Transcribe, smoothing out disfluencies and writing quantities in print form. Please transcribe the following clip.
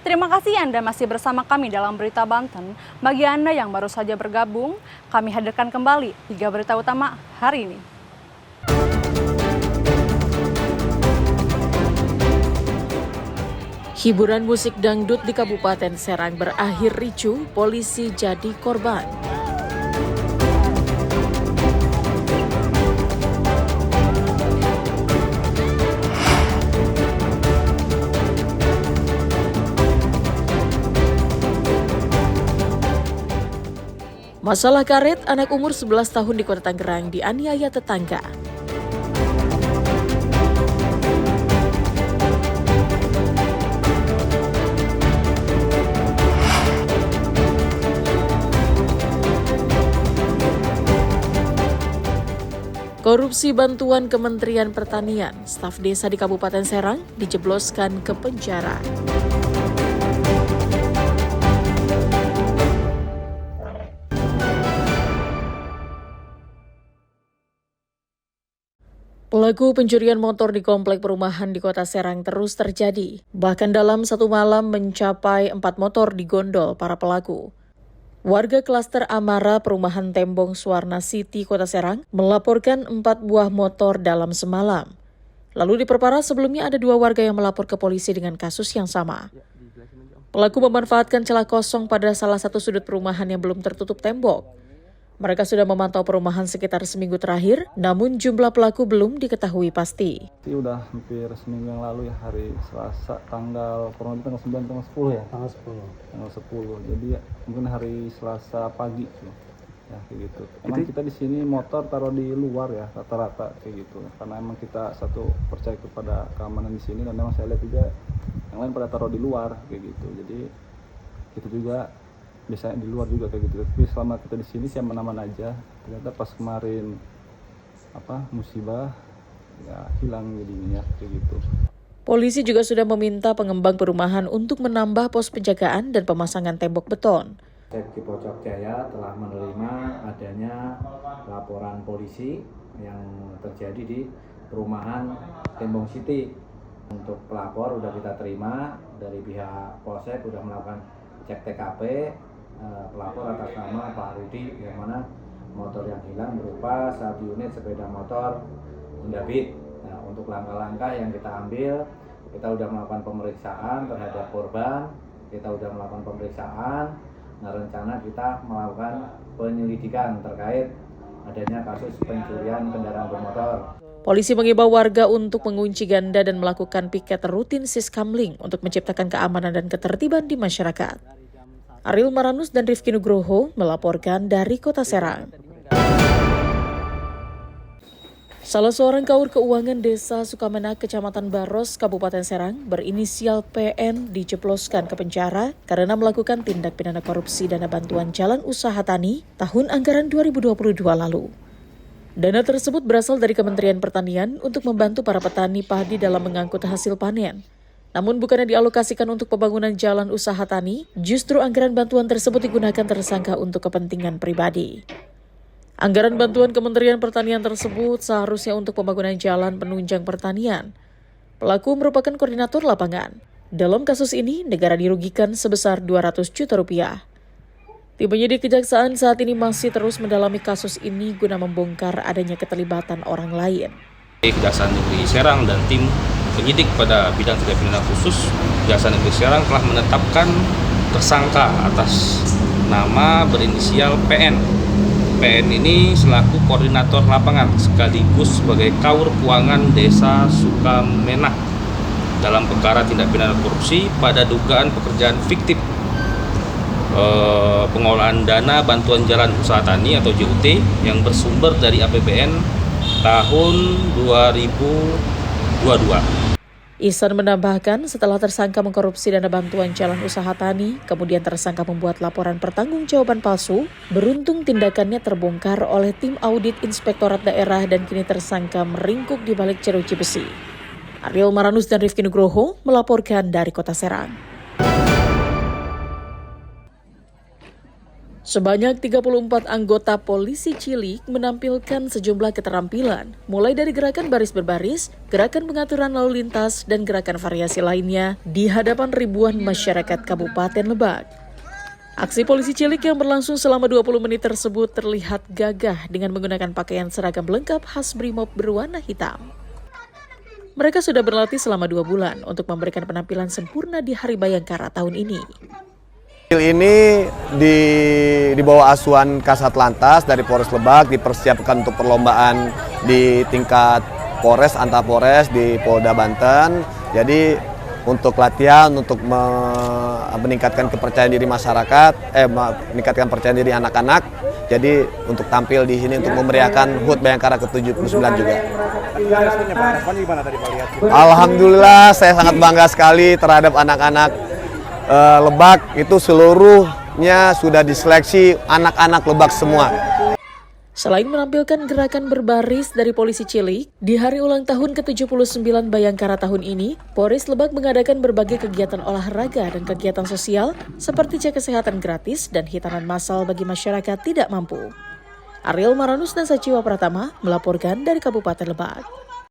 Terima kasih Anda masih bersama kami dalam Berita Banten. Bagi Anda yang baru saja bergabung, kami hadirkan kembali 3 berita utama hari ini. Hiburan musik dangdut di Kabupaten Serang berakhir ricuh, polisi jadi korban. Masalah karet, anak umur 11 tahun di Kota Tangerang dianiaya tetangga. Korupsi bantuan Kementerian Pertanian, staf desa di Kabupaten Serang dijebloskan ke penjara. Pelaku pencurian motor di komplek perumahan di Kota Serang terus terjadi. Bahkan dalam satu malam mencapai 4 motor digondol para pelaku. Warga klaster Amara Perumahan Tembong Suwarna City, Kota Serang, melaporkan 4 buah motor dalam semalam. Lalu diperparah sebelumnya ada 2 warga yang melapor ke polisi dengan kasus yang sama. Pelaku memanfaatkan celah kosong pada salah satu sudut perumahan yang belum tertutup tembok. Mereka sudah memantau perumahan sekitar seminggu terakhir, namun jumlah pelaku belum diketahui pasti. Udah hampir seminggu yang lalu ya, hari Selasa kurang lebih tanggal 9, tanggal 10 ya? Tanggal 10. Jadi ya, mungkin hari Selasa pagi ya, kayak gitu. Emang kita di sini motor taruh di luar ya, rata-rata kayak gitu. Karena emang kita satu percaya kepada keamanan di sini, dan memang saya lihat juga yang lain pada taruh di luar kayak gitu. Jadi kita juga biasanya di luar juga kayak gitu, tapi selama kita di sini sih aman-aman aja. Ternyata pas kemarin musibah ya hilang jadinya kayak gitu. Polisi juga sudah meminta pengembang perumahan untuk menambah pos penjagaan dan pemasangan tembok beton. Safety Pocok Jaya telah menerima adanya laporan polisi yang terjadi di perumahan Tembong City. Untuk pelapor sudah kita terima dari pihak Polsek, sudah melakukan cek TKP. Pelapor atas nama Pak Rudi, yang mana motor yang hilang berupa 1 unit sepeda motor Honda Beat. Nah, untuk langkah-langkah yang kita ambil, kita sudah melakukan pemeriksaan terhadap korban, kita sudah melakukan pemeriksaan. Nah, rencana kita melakukan penyelidikan terkait adanya kasus pencurian kendaraan bermotor. Polisi mengimbau warga untuk mengunci ganda dan melakukan piket rutin Siskamling untuk menciptakan keamanan dan ketertiban di masyarakat. Ariel Maranus dan Rifki Nugroho melaporkan dari Kota Serang. Salah seorang kaur keuangan Desa Sukamenak, Kecamatan Baros, Kabupaten Serang, berinisial PN dijebloskan ke penjara karena melakukan tindak pidana korupsi dana bantuan jalan usaha tani tahun anggaran 2022 lalu. Dana tersebut berasal dari Kementerian Pertanian untuk membantu para petani padi dalam mengangkut hasil panen. Namun bukannya dialokasikan untuk pembangunan jalan usaha tani, justru anggaran bantuan tersebut digunakan tersangka untuk kepentingan pribadi. Anggaran bantuan Kementerian Pertanian tersebut seharusnya untuk pembangunan jalan penunjang pertanian. Pelaku merupakan koordinator lapangan. Dalam kasus ini, negara dirugikan sebesar 200 juta rupiah. Tim penyidik Kejaksaan saat ini masih terus mendalami kasus ini guna membongkar adanya keterlibatan orang lain. Kejaksaan Negeri Serang dan tim penyidik pada bidang tindak pidana khusus Kejaksaan Negeri Serang telah menetapkan tersangka atas nama berinisial PN. PN ini selaku koordinator lapangan sekaligus sebagai kaur keuangan Desa Sukamenak dalam perkara tindak pidana korupsi pada dugaan pekerjaan fiktif pengolahan dana bantuan jalan usaha tani atau JUT yang bersumber dari APBN tahun 2022. Ihsan menambahkan setelah tersangka mengkorupsi dana bantuan jalan usaha tani, kemudian tersangka membuat laporan pertanggungjawaban palsu, beruntung tindakannya terbongkar oleh tim audit Inspektorat Daerah dan kini tersangka meringkuk di balik jeruji besi. Ariel Maranus dan Rifki Nugroho melaporkan dari Kota Serang. Sebanyak 34 anggota polisi cilik menampilkan sejumlah keterampilan, mulai dari gerakan baris berbaris, gerakan pengaturan lalu lintas, dan gerakan variasi lainnya di hadapan ribuan masyarakat Kabupaten Lebak. Aksi polisi cilik yang berlangsung selama 20 menit tersebut terlihat gagah dengan menggunakan pakaian seragam lengkap khas Brimob berwarna hitam. Mereka sudah berlatih selama 2 bulan untuk memberikan penampilan sempurna di Hari Bayangkara tahun ini. Ini di bawah asuhan Kasat Lantas dari Polres Lebak dipersiapkan untuk perlombaan di tingkat Polres, antar Polres di Polda Banten. Jadi untuk latihan, untuk meningkatkan kepercayaan diri masyarakat, meningkatkan kepercayaan diri anak-anak. Jadi untuk tampil di sini untuk memeriahkan HUT Bayangkara ke-79 juga. Alhamdulillah saya sangat bangga sekali terhadap anak-anak Lebak, itu seluruhnya sudah diseleksi anak-anak Lebak semua. Selain menampilkan gerakan berbaris dari polisi cilik, di hari ulang tahun ke-79 Bayangkara tahun ini, Polres Lebak mengadakan berbagai kegiatan olahraga dan kegiatan sosial seperti cek kesehatan gratis dan hitanan massal bagi masyarakat tidak mampu. Ariel Maranus dan Saciwa Pratama melaporkan dari Kabupaten Lebak.